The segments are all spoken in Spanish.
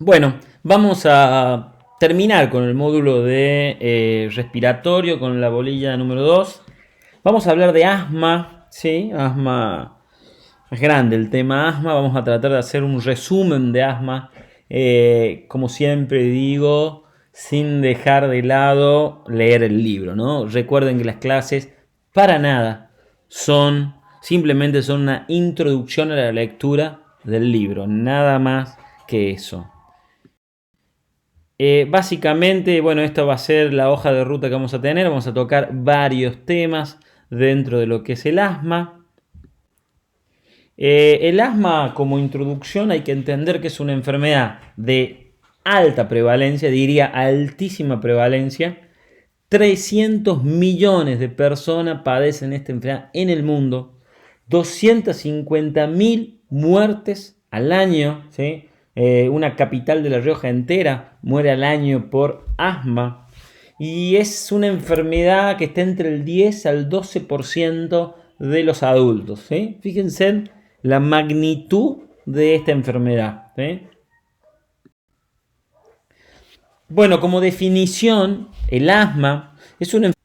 Bueno, vamos a terminar con el módulo de respiratorio, con la bolilla número 2. Vamos a hablar de asma, ¿sí? Asma es grande el tema asma. Vamos a tratar de hacer un resumen de asma, como siempre digo, sin dejar de lado leer el libro, ¿no? Recuerden que las clases para nada simplemente son una introducción a la lectura del libro, nada más que eso. Básicamente, bueno, esta va a ser la hoja de ruta que vamos a tener. Vamos a tocar varios temas dentro de lo que es el asma. El asma, como introducción, hay que entender que es una enfermedad de alta prevalencia, diría altísima prevalencia. 300 millones de personas padecen esta enfermedad en el mundo. 250.000 muertes al año, ¿sí? Una capital de La Rioja entera muere al año por asma. Y es una enfermedad que está entre el 10 al 12% de los adultos, ¿sí? Fíjense la magnitud de esta enfermedad, ¿sí? Bueno, como definición, el asma es una enfermedad.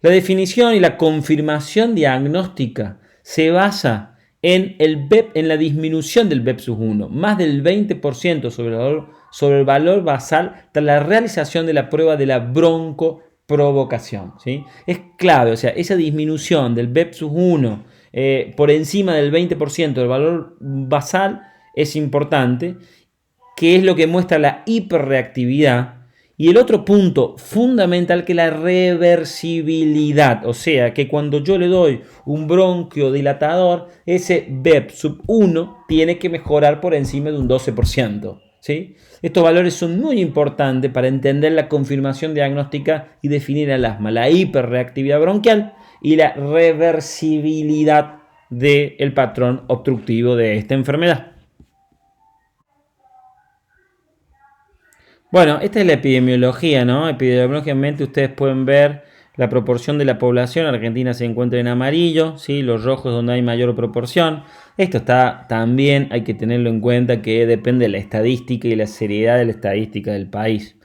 La definición y la confirmación diagnóstica se basa en la disminución del BEP-1, más del 20% sobre el valor basal tras la realización de la prueba de la broncoprovocación, ¿sí? Es clave, o sea, esa disminución del BEP-1 por encima del 20% del valor basal es importante, que es lo que muestra la hiperreactividad. Y el otro punto fundamental, que es la reversibilidad, o sea, que cuando yo le doy un bronquiodilatador, ese BEP sub 1 tiene que mejorar por encima de un 12%. ¿Sí? Estos valores son muy importantes para entender la confirmación diagnóstica y definir el asma, la hiperreactividad bronquial y la reversibilidad del patrón obstructivo de esta enfermedad. Bueno, esta es la epidemiología, ¿no? Epidemiológicamente ustedes pueden ver la proporción de la población. Argentina se encuentra en amarillo, ¿sí? Los rojos donde hay mayor proporción. Esto está también, hay que tenerlo en cuenta, que depende de la estadística y la seriedad de la estadística del país.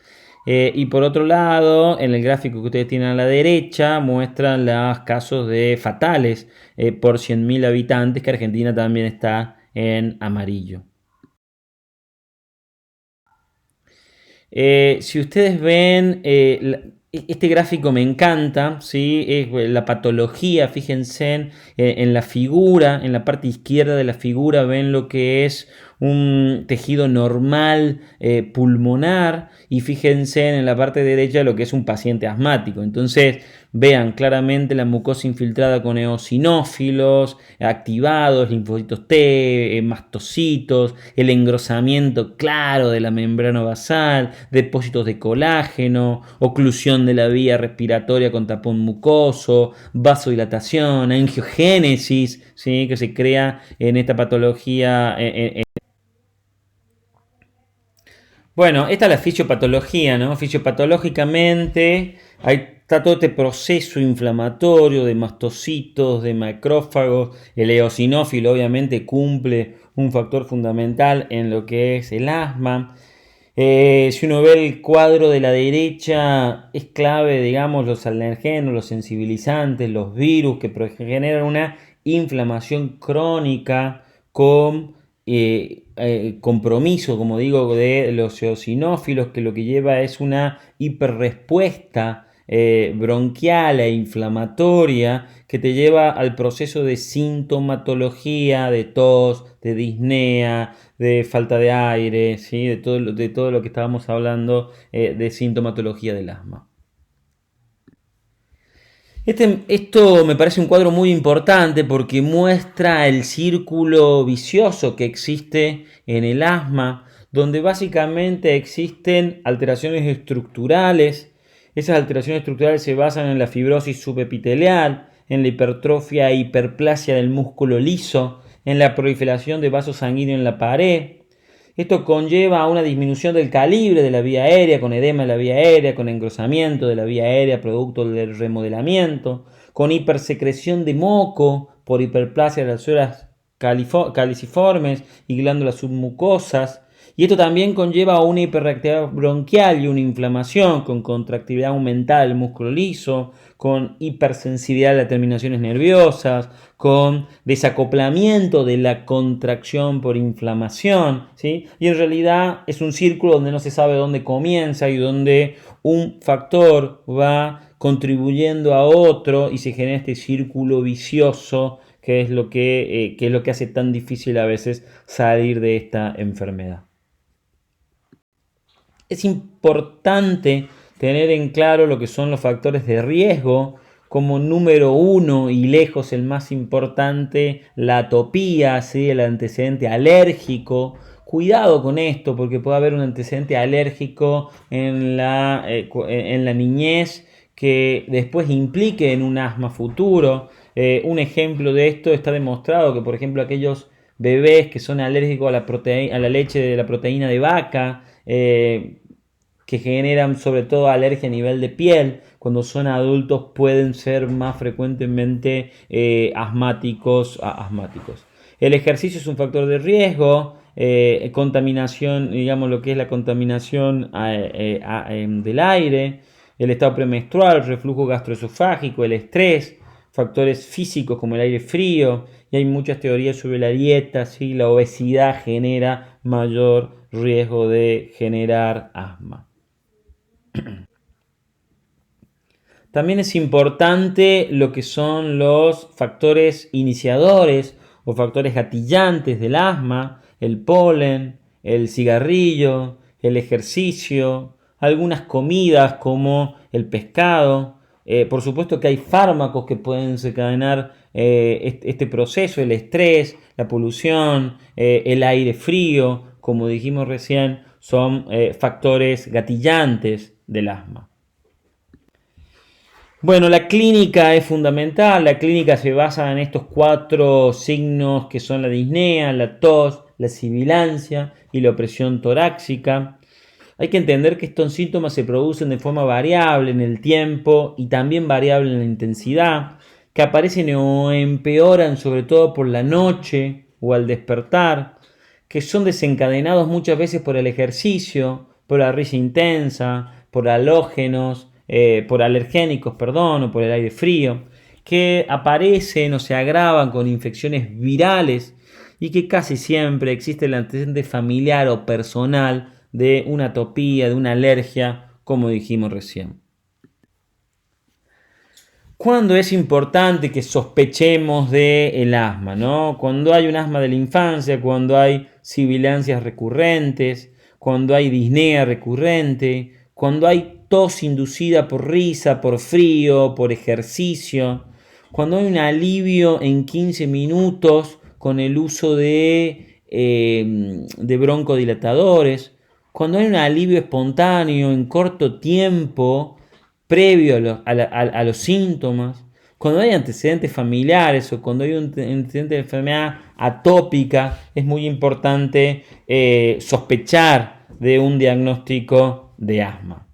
Y por otro lado, en el gráfico que ustedes tienen a la derecha, muestran los casos de fatales por 100.000 habitantes, que Argentina también está en amarillo. Si ustedes ven, este gráfico me encanta, ¿sí? Es la patología, fíjense en la figura, en la parte izquierda de la figura ven lo que es un tejido normal pulmonar, y fíjense en la parte derecha lo que es un paciente asmático. Entonces vean claramente la mucosa infiltrada con eosinófilos activados, linfocitos T, mastocitos, el engrosamiento claro de la membrana basal, depósitos de colágeno, oclusión de la vía respiratoria con tapón mucoso, vasodilatación, angiogénesis, ¿sí? Que se crea en esta patología. Bueno, esta es la fisiopatología, ¿no? Fisiopatológicamente está todo este proceso inflamatorio de mastocitos, de macrófagos. El eosinófilo obviamente cumple un factor fundamental en lo que es el asma. Si uno ve el cuadro de la derecha, es clave, digamos, los alergenos, los sensibilizantes, los virus que generan una inflamación crónica con compromiso, como digo, de los eosinófilos, que lo que lleva es una hiperrespuesta bronquial e inflamatoria que te lleva al proceso de sintomatología, de tos, de disnea, de falta de aire, ¿sí? de todo lo que estábamos hablando de sintomatología del asma. Esto me parece un cuadro muy importante porque muestra el círculo vicioso que existe en el asma, donde básicamente existen alteraciones estructurales. Esas alteraciones estructurales se basan en la fibrosis subepitelial, en la hipertrofia e hiperplasia del músculo liso, en la proliferación de vasos sanguíneos en la pared. Esto conlleva a una disminución del calibre de la vía aérea, con edema de la vía aérea, con engrosamiento de la vía aérea producto del remodelamiento, con hipersecreción de moco por hiperplasia de las células caliciformes y glándulas submucosas, Y esto también conlleva una hiperreactividad bronquial y una inflamación con contractividad aumentada del músculo liso, con hipersensibilidad a las terminaciones nerviosas, con desacoplamiento de la contracción por inflamación, ¿sí? Y en realidad es un círculo donde no se sabe dónde comienza y donde un factor va contribuyendo a otro y se genera este círculo vicioso que es lo que hace tan difícil a veces salir de esta enfermedad. Es importante tener en claro lo que son los factores de riesgo, como número uno y lejos el más importante, la atopía, ¿sí? El antecedente alérgico. Cuidado con esto porque puede haber un antecedente alérgico en la niñez que después implique en un asma futuro. Un ejemplo de esto está demostrado que, por ejemplo, aquellos bebés que son alérgicos a la leche de la proteína de vaca, que generan sobre todo alergia a nivel de piel, cuando son adultos pueden ser más frecuentemente asmáticos. El ejercicio es un factor de riesgo, contaminación, digamos lo que es la contaminación del aire, el estado premenstrual, el reflujo gastroesofágico, el estrés, factores físicos como el aire frío, y hay muchas teorías sobre la dieta, ¿sí? La obesidad genera mayor riesgo de generar asma. También es importante lo que son los factores iniciadores o factores gatillantes del asma, el polen, el cigarrillo, el ejercicio, algunas comidas como el pescado. Por supuesto que hay fármacos que pueden desencadenar este proceso, el estrés, la polución, el aire frío, como dijimos recién, son factores gatillantes del asma. Bueno, la clínica es fundamental. La clínica se basa en estos 4 signos que son la disnea, la tos, la sibilancia y la opresión torácica. Hay que entender que estos síntomas se producen de forma variable en el tiempo y también variable en la intensidad, que aparecen o empeoran sobre todo por la noche o al despertar, que son desencadenados muchas veces por el ejercicio, por la risa intensa, por halógenos, por alergénicos, perdón, o por el aire frío, que aparecen o se agravan con infecciones virales y que casi siempre existe el antecedente familiar o personal de una atopía, de una alergia, como dijimos recién. ¿Cuándo es importante que sospechemos del asma? ¿No? Cuando hay un asma de la infancia, cuando hay sibilancias recurrentes, cuando hay disnea recurrente, cuando hay tos inducida por risa, por frío, por ejercicio, cuando hay un alivio en 15 minutos con el uso de broncodilatadores, cuando hay un alivio espontáneo en corto tiempo previo a los síntomas, cuando hay antecedentes familiares o cuando hay un antecedente de enfermedad atópica, es muy importante sospechar de un diagnóstico de asma.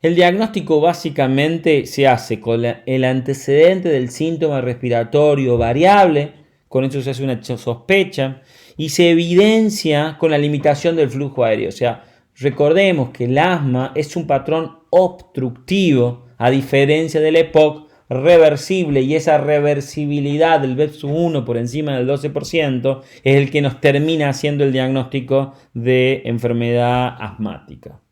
El diagnóstico básicamente se hace con el antecedente del síntoma respiratorio variable, con eso se hace una sospecha, y se evidencia con la limitación del flujo aéreo. O sea, recordemos que el asma es un patrón obstructivo, a diferencia del EPOC, reversible, y esa reversibilidad del BEPS1 por encima del 12% es el que nos termina haciendo el diagnóstico de enfermedad asmática.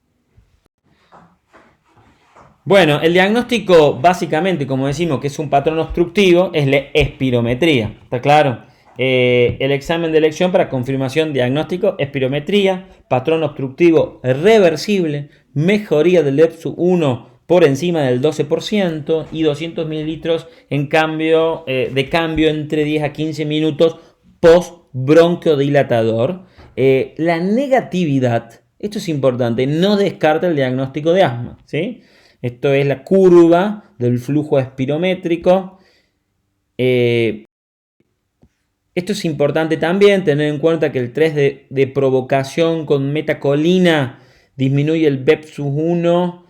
Bueno, el diagnóstico básicamente, como decimos que es un patrón obstructivo, es la espirometría, ¿está claro? El examen de elección para confirmación diagnóstico, espirometría, patrón obstructivo reversible, mejoría del EPS1 por encima del 12% y 200 mililitros de cambio entre 10 a 15 minutos post bronquiodilatador. La negatividad, esto es importante, no descarta el diagnóstico de asma, ¿sí? Esto es la curva del flujo espirométrico. Esto es importante también tener en cuenta que el 3 de provocación con metacolina disminuye el BEPS1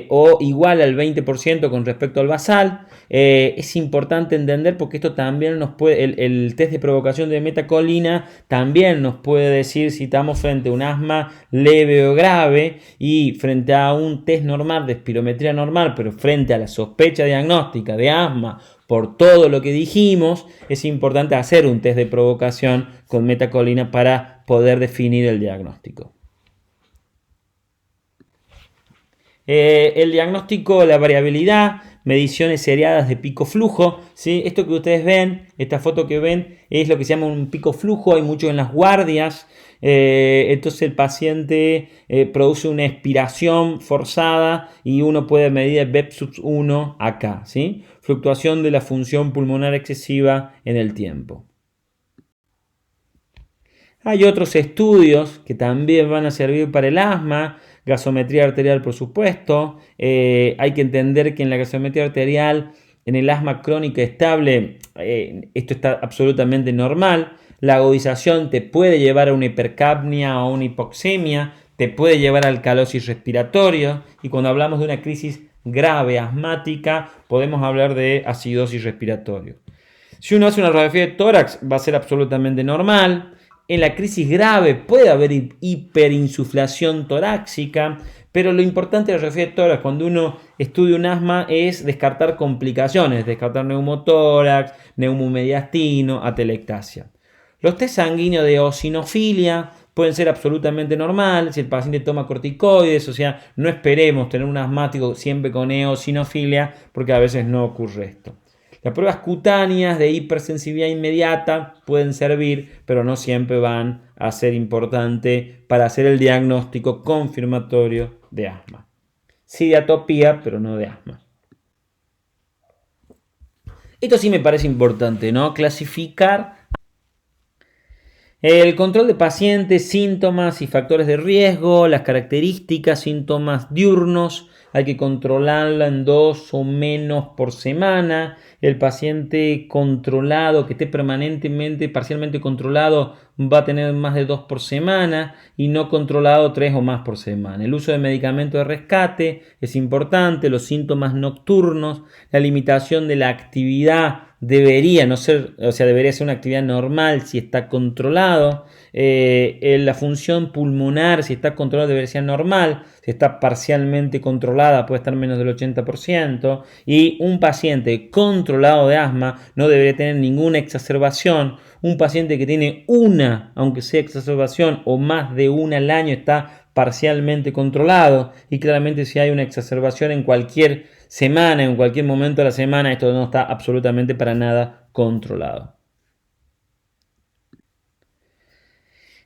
o igual al 20% con respecto al basal. Es importante entender porque esto también nos puede, el test de provocación de metacolina también nos puede decir si estamos frente a un asma leve o grave, y frente a un test normal de espirometría normal, pero frente a la sospecha diagnóstica de asma por todo lo que dijimos, es importante hacer un test de provocación con metacolina para poder definir el diagnóstico. El diagnóstico, la variabilidad, mediciones seriadas de pico flujo, ¿sí? Esto que ustedes ven, esta foto que ven, es lo que se llama un pico flujo, hay mucho en las guardias. Entonces el paciente produce una expiración forzada y uno puede medir el BEP-1 acá, ¿sí? Fluctuación de la función pulmonar excesiva en el tiempo. Hay otros estudios que también van a servir para el asma, gasometría arterial por supuesto. Hay que entender que en la gasometría arterial, en el asma crónica estable, esto está absolutamente normal. La agudización te puede llevar a una hipercapnia o una hipoxemia, te puede llevar al alcalosis respiratorio, y cuando hablamos de una crisis grave asmática podemos hablar de acidosis respiratoria. Si uno hace una radiografía de tórax va a ser absolutamente normal. En la crisis grave puede haber hiperinsuflación torácica, pero lo importante de la radiografía de tórax cuando uno estudia un asma es descartar complicaciones, descartar neumotórax, neumomediastino, atelectasia. Los test sanguíneos de eosinofilia pueden ser absolutamente normal si el paciente toma corticoides, o sea, no esperemos tener un asmático siempre con eosinofilia porque a veces no ocurre esto. Las pruebas cutáneas de hipersensibilidad inmediata pueden servir, pero no siempre van a ser importantes para hacer el diagnóstico confirmatorio de asma. Sí de atopía, pero no de asma. Esto sí me parece importante, ¿no? Clasificar el control de pacientes, síntomas y factores de riesgo, las características, síntomas diurnos, hay que controlarla en 2 o menos por semana. El paciente controlado, que esté permanentemente, parcialmente controlado, va a tener más de 2 por semana, y no controlado 3 o más por semana. El uso de medicamentos de rescate es importante, los síntomas nocturnos, la limitación de la actividad debería no ser, o sea, debería ser una actividad normal si está controlado. La función pulmonar, si está controlada, debería ser normal. Si está parcialmente controlada, puede estar menos del 80%. Y un paciente controlado de asma no debería tener ninguna exacerbación. Un paciente que tiene una, aunque sea exacerbación, o más de una al año, está parcialmente controlado, y claramente si hay una exacerbación en cualquier semana, en cualquier momento de la semana, esto no está absolutamente para nada controlado.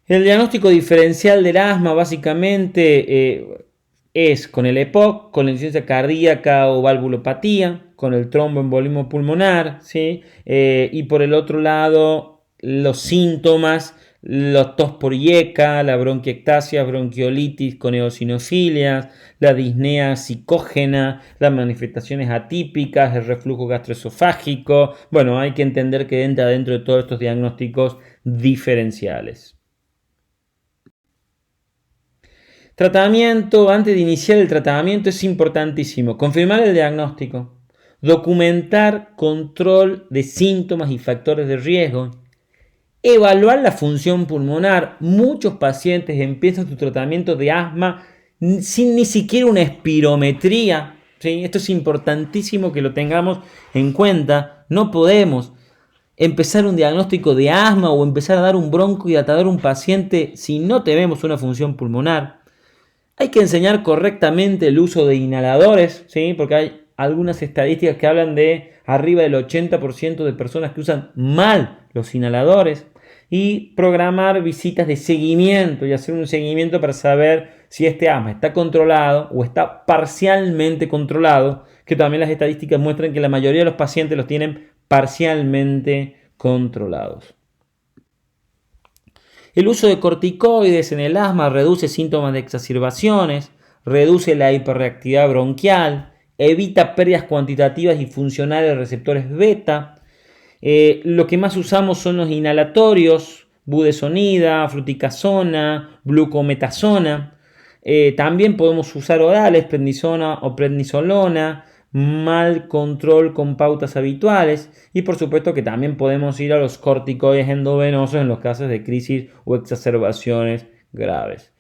El diagnóstico diferencial del asma básicamente es con el EPOC, con la insuficiencia cardíaca o valvulopatía, con el tromboembolismo pulmonar, ¿sí? Y por el otro lado los síntomas, la tos por IECA, la bronquiectasia, bronquiolitis con eosinofilias, la disnea psicógena, las manifestaciones atípicas, el reflujo gastroesofágico. Bueno, hay que entender que entra dentro de todos estos diagnósticos diferenciales. Tratamiento. Antes de iniciar el tratamiento es importantísimo confirmar el diagnóstico, documentar control de síntomas y factores de riesgo, evaluar la función pulmonar. Muchos pacientes empiezan su tratamiento de asma sin ni siquiera una espirometría, ¿sí? Esto es importantísimo que lo tengamos en cuenta. No podemos empezar un diagnóstico de asma o empezar a dar un broncodilatador a un paciente si no tenemos una función pulmonar. Hay que enseñar correctamente el uso de inhaladores, ¿sí? Porque hay algunas estadísticas que hablan de arriba del 80% de personas que usan mal los inhaladores. Y programar visitas de seguimiento y hacer un seguimiento para saber si este asma está controlado o está parcialmente controlado, que también las estadísticas muestran que la mayoría de los pacientes los tienen parcialmente controlados. El uso de corticoides en el asma reduce síntomas de exacerbaciones, reduce la hiperreactividad bronquial, evita pérdidas cuantitativas y funcionales de receptores beta. Lo que más usamos son los inhalatorios, budesonida, fluticasona, glucometasona. También podemos usar orales, prednisona o prednisolona, mal control con pautas habituales, y por supuesto que también podemos ir a los corticoides endovenosos en los casos de crisis o exacerbaciones graves.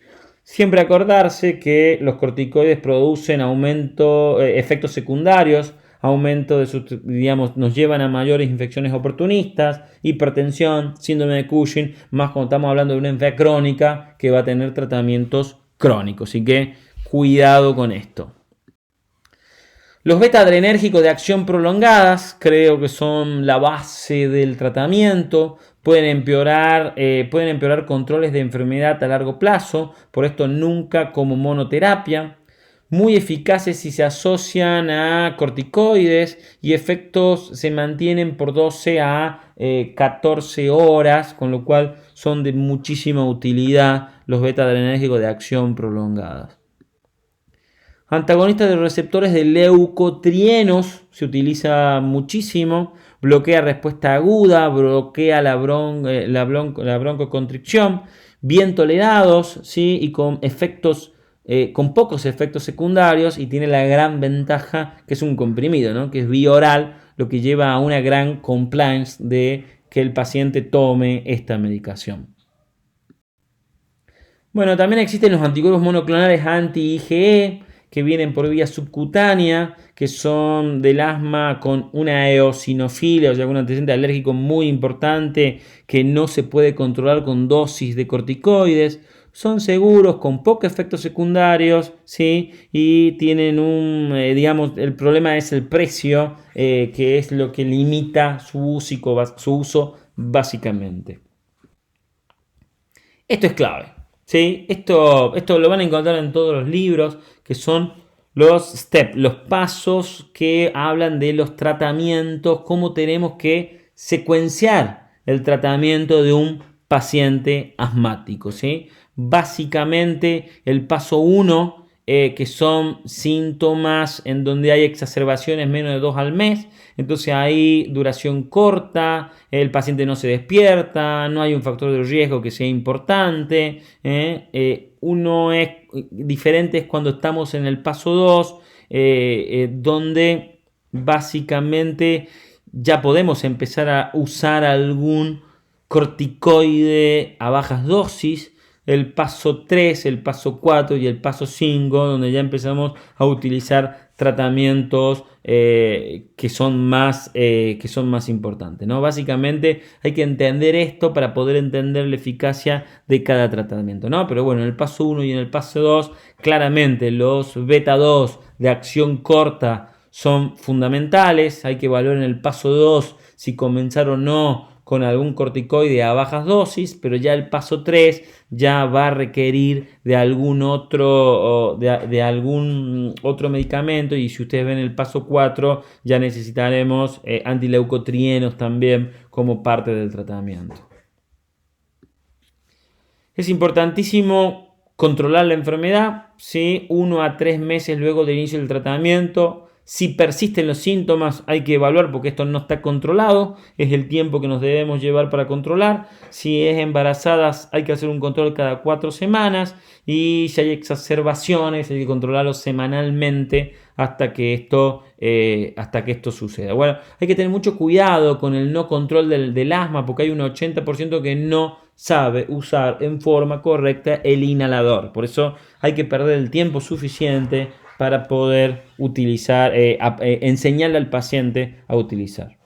Siempre acordarse que los corticoides producen efectos secundarios, aumento de nos llevan a mayores infecciones oportunistas, hipertensión, síndrome de Cushing, más cuando estamos hablando de una enfermedad crónica que va a tener tratamientos crónicos. Así que cuidado con esto. Los beta-adrenérgicos de acción prolongadas creo que son la base del tratamiento. Pueden empeorar controles de enfermedad a largo plazo, por esto nunca como monoterapia. Muy eficaces si se asocian a corticoides y efectos se mantienen por 12 a 14 horas, con lo cual son de muchísima utilidad los beta-adrenérgicos de acción prolongadas. Antagonistas de receptores de leucotrienos se utiliza muchísimo, bloquea respuesta aguda, bloquea la broncoconstricción, bien tolerados, ¿sí? Y con pocos efectos secundarios, y tiene la gran ventaja que es un comprimido, ¿no? Que es vía oral, lo que lleva a una gran compliance de que el paciente tome esta medicación. Bueno, también existen los anticuerpos monoclonales anti-IgE, que vienen por vía subcutánea, que son del asma con una eosinofilia, o sea, un antecedente alérgico muy importante que no se puede controlar con dosis de corticoides. Son seguros, con pocos efectos secundarios, ¿sí? Y tienen el problema es el precio, que es lo que limita su uso básicamente. Esto es clave. ¿Sí? Esto lo van a encontrar en todos los libros, que son los steps, los pasos que hablan de los tratamientos, cómo tenemos que secuenciar el tratamiento de un paciente asmático, ¿sí? Básicamente el paso 1, que son síntomas en donde hay exacerbaciones menos de 2 al mes, entonces hay duración corta, el paciente no se despierta, no hay un factor de riesgo que sea importante. Uno es diferente es cuando estamos en el paso 2, donde básicamente ya podemos empezar a usar algún corticoide a bajas dosis. El paso 3, el paso 4 y el paso 5, donde ya empezamos a utilizar tratamientos que son más importantes, ¿no? Básicamente hay que entender esto para poder entender la eficacia de cada tratamiento, ¿no? Pero bueno, en el paso 1 y en el paso 2, claramente los beta 2 de acción corta son fundamentales. Hay que evaluar en el paso 2 si comenzar o no con algún corticoide a bajas dosis, pero ya el paso 3 ya va a requerir de algún otro medicamento, y si ustedes ven el paso 4 ya necesitaremos antileucotrienos también como parte del tratamiento. Es importantísimo controlar la enfermedad, ¿sí? 1 a 3 meses luego del inicio del tratamiento. Si persisten los síntomas hay que evaluar, porque esto no está controlado, es el tiempo que nos debemos llevar para controlar. Si es embarazadas hay que hacer un control cada 4 semanas, y si hay exacerbaciones hay que controlarlo semanalmente hasta que esto suceda. Bueno, hay que tener mucho cuidado con el no control del asma, porque hay un 80% que no sabe usar en forma correcta el inhalador. Por eso hay que perder el tiempo suficiente para poder utilizar, enseñarle al paciente a utilizar.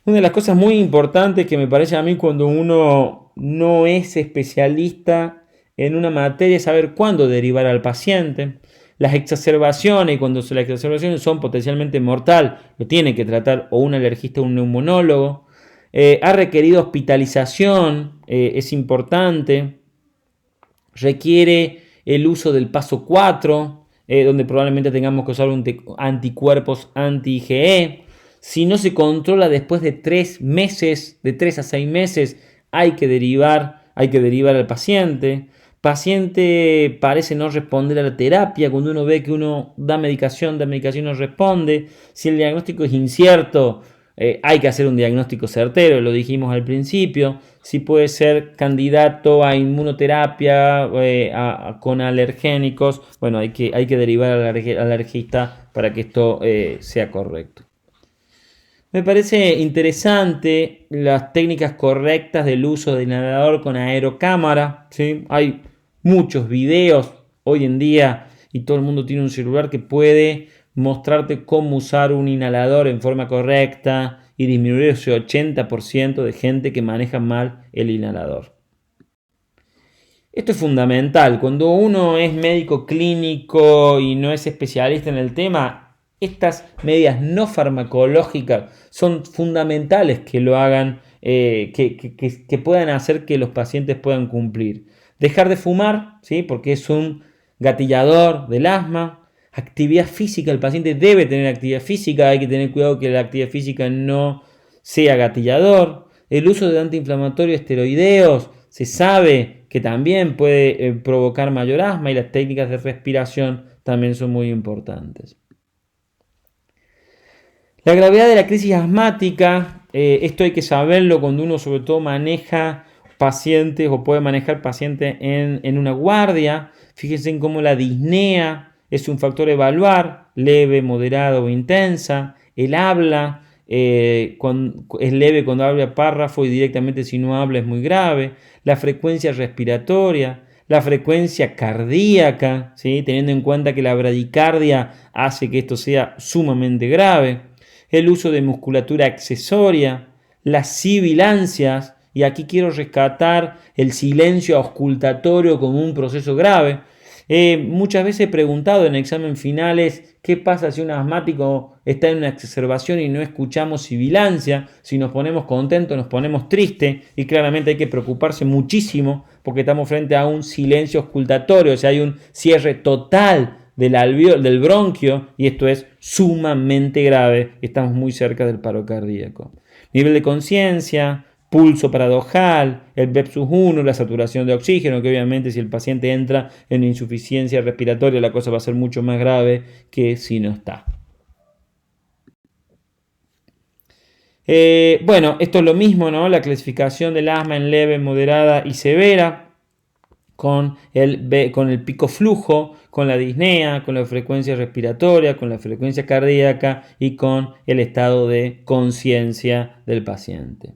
Una de las cosas muy importantes que me parece a mí cuando uno no es especialista en una materia es saber cuándo derivar al paciente. Las exacerbaciones, cuando las exacerbaciones son potencialmente mortal, lo tiene que tratar o un alergista o un neumonólogo. Ha requerido hospitalización, es importante. Requiere el uso del paso 4, donde probablemente tengamos que usar anticuerpos anti-IgE. Si no se controla después de 3 meses, de 3 a 6 meses, hay que derivar al paciente. Paciente parece no responder a la terapia. Cuando uno ve que uno da medicación no responde. Si el diagnóstico es incierto, hay que hacer un diagnóstico certero, lo dijimos al principio, si puede ser candidato a inmunoterapia con alergénicos, bueno, hay que derivar al alergista para que esto sea correcto. Me parece interesante las técnicas correctas del uso del inhalador con aerocámara, ¿sí? Hay muchos videos hoy en día y todo el mundo tiene un celular que puede mostrarte cómo usar un inhalador en forma correcta y disminuir ese 80% de gente que maneja mal el inhalador. Esto es fundamental. Cuando uno es médico clínico y no es especialista en el tema, estas medidas no farmacológicas son fundamentales que lo hagan, que puedan hacer que los pacientes puedan cumplir. Dejar de fumar, ¿sí? Porque es un gatillador del asma. Actividad física, el paciente debe tener actividad física, hay que tener cuidado que la actividad física no sea gatillador. El uso de antiinflamatorios esteroideos se sabe que también puede provocar mayor asma y las técnicas de respiración también son muy importantes. La gravedad de la crisis asmática, esto hay que saberlo cuando uno sobre todo maneja pacientes o puede manejar pacientes en una guardia. Fíjense en cómo la disnea es un factor a evaluar, leve, moderada o intensa. El habla es leve cuando habla párrafo y directamente si no habla es muy grave. La frecuencia respiratoria, la frecuencia cardíaca, ¿sí? Teniendo en cuenta que la bradicardia hace que esto sea sumamente grave. El uso de musculatura accesoria, las sibilancias, y aquí quiero rescatar el silencio auscultatorio como un proceso grave. Muchas veces he preguntado en examen finales qué pasa si un asmático está en una exacerbación y no escuchamos sibilancia, si nos ponemos contentos, nos ponemos tristes y claramente hay que preocuparse muchísimo porque estamos frente a un silencio auscultatorio, o sea, hay un cierre total del bronquio y esto es sumamente grave, estamos muy cerca del paro cardíaco. Nivel de conciencia, pulso paradojal, el BEP+1, la saturación de oxígeno, que obviamente si el paciente entra en insuficiencia respiratoria la cosa va a ser mucho más grave que si no está. Bueno, esto es lo mismo, ¿no? La clasificación del asma en leve, moderada y severa, con el pico flujo, con la disnea, con la frecuencia respiratoria, con la frecuencia cardíaca y con el estado de conciencia del paciente.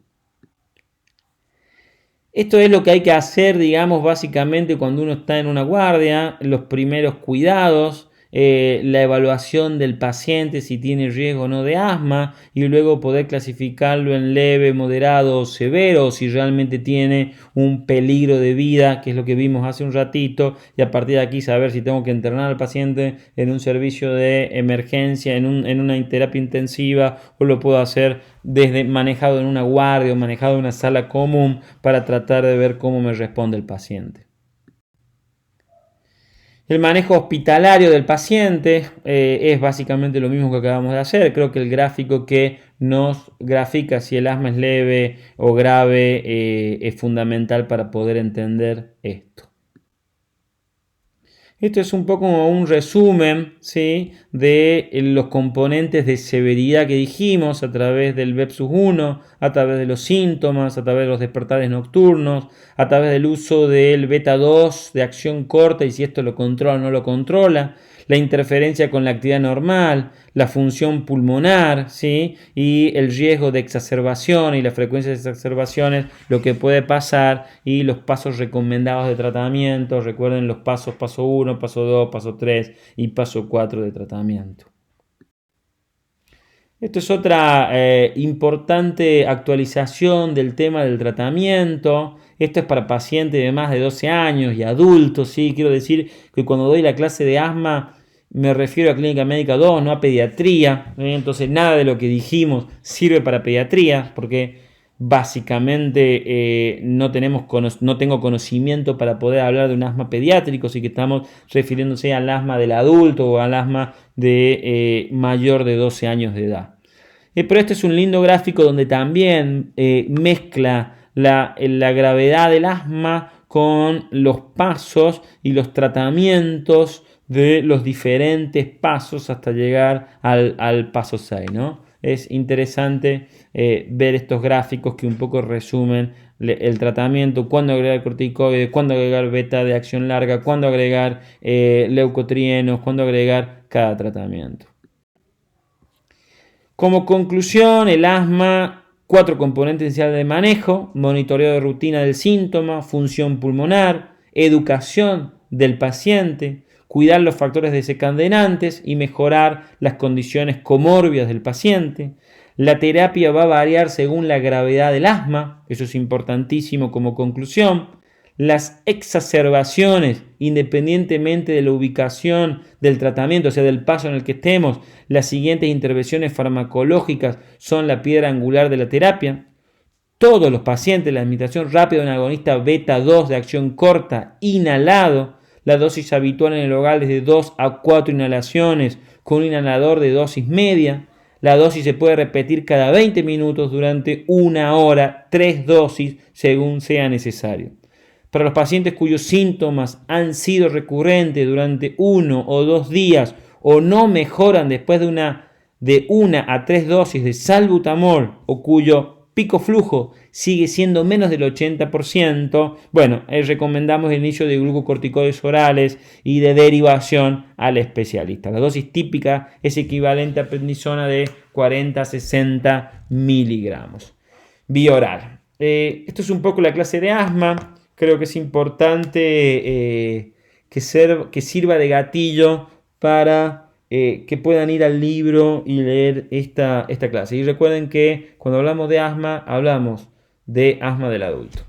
Esto es lo que hay que hacer, digamos, básicamente cuando uno está en una guardia, los primeros cuidados, la evaluación del paciente si tiene riesgo o no de asma y luego poder clasificarlo en leve, moderado o severo, si realmente tiene un peligro de vida, que es lo que vimos hace un ratito, y a partir de aquí saber si tengo que internar al paciente en un servicio de emergencia, en una terapia intensiva, o lo puedo hacer desde manejado en una guardia o manejado en una sala común para tratar de ver cómo me responde el paciente. El manejo hospitalario del paciente es básicamente lo mismo que acabamos de hacer. Creo que el gráfico que nos grafica si el asma es leve o grave es fundamental para poder entender esto. Esto es un poco como un resumen, ¿sí?, de los componentes de severidad que dijimos a través del BEP+1, a través de los síntomas, a través de los despertares nocturnos, a través del uso del beta 2 de acción corta y si esto lo controla o no lo controla, la interferencia con la actividad normal, la función pulmonar, ¿sí?, y el riesgo de exacerbación y la frecuencia de exacerbaciones, lo que puede pasar y los pasos recomendados de tratamiento. Recuerden los pasos, paso 1, paso 2, paso 3 y paso 4 de tratamiento. Esto es otra importante actualización del tema del tratamiento. Esto es para pacientes de más de 12 años y adultos, ¿sí? Quiero decir que cuando doy la clase de asma me refiero a clínica médica 2, no a pediatría. Entonces nada de lo que dijimos sirve para pediatría porque básicamente no tengo conocimiento para poder hablar de un asma pediátrico, así que estamos refiriéndose al asma del adulto o al asma de mayor de 12 años de edad. Pero este es un lindo gráfico donde también mezcla la gravedad del asma con los pasos y los tratamientos de los diferentes pasos hasta llegar al paso 6, ¿no? es interesante ver estos gráficos que un poco resumen el tratamiento, cuándo agregar corticoides, cuándo agregar beta de acción larga, cuándo agregar leucotrienos, cuándo agregar cada tratamiento. Como conclusión, el asma, 4 componentes esenciales de manejo: monitoreo de rutina del síntoma, función pulmonar, educación del paciente, cuidar los factores desencadenantes y mejorar las condiciones comórbidas del paciente. La terapia va a variar según la gravedad del asma, eso es importantísimo como conclusión. Las exacerbaciones, independientemente de la ubicación del tratamiento, o sea, del paso en el que estemos, las siguientes intervenciones farmacológicas son la piedra angular de la terapia. Todos los pacientes, la administración rápida de un agonista beta 2 de acción corta inhalado, la dosis habitual en el hogar es de 2 a 4 inhalaciones con un inhalador de dosis media. La dosis se puede repetir cada 20 minutos durante 1 hora, 3 dosis según sea necesario. Para los pacientes cuyos síntomas han sido recurrentes durante 1 o 2 días o no mejoran después de una a 3 dosis de salbutamol o cuyo pico flujo sigue siendo menos del 80%, bueno, recomendamos el inicio de glucocorticoides orales y de derivación al especialista. La dosis típica es equivalente a prednisona de 40 a 60 miligramos. Vía oral. Esto es un poco la clase de asma. Creo que es importante que sirva de gatillo para que puedan ir al libro y leer esta clase. Y recuerden que cuando hablamos de asma del adulto.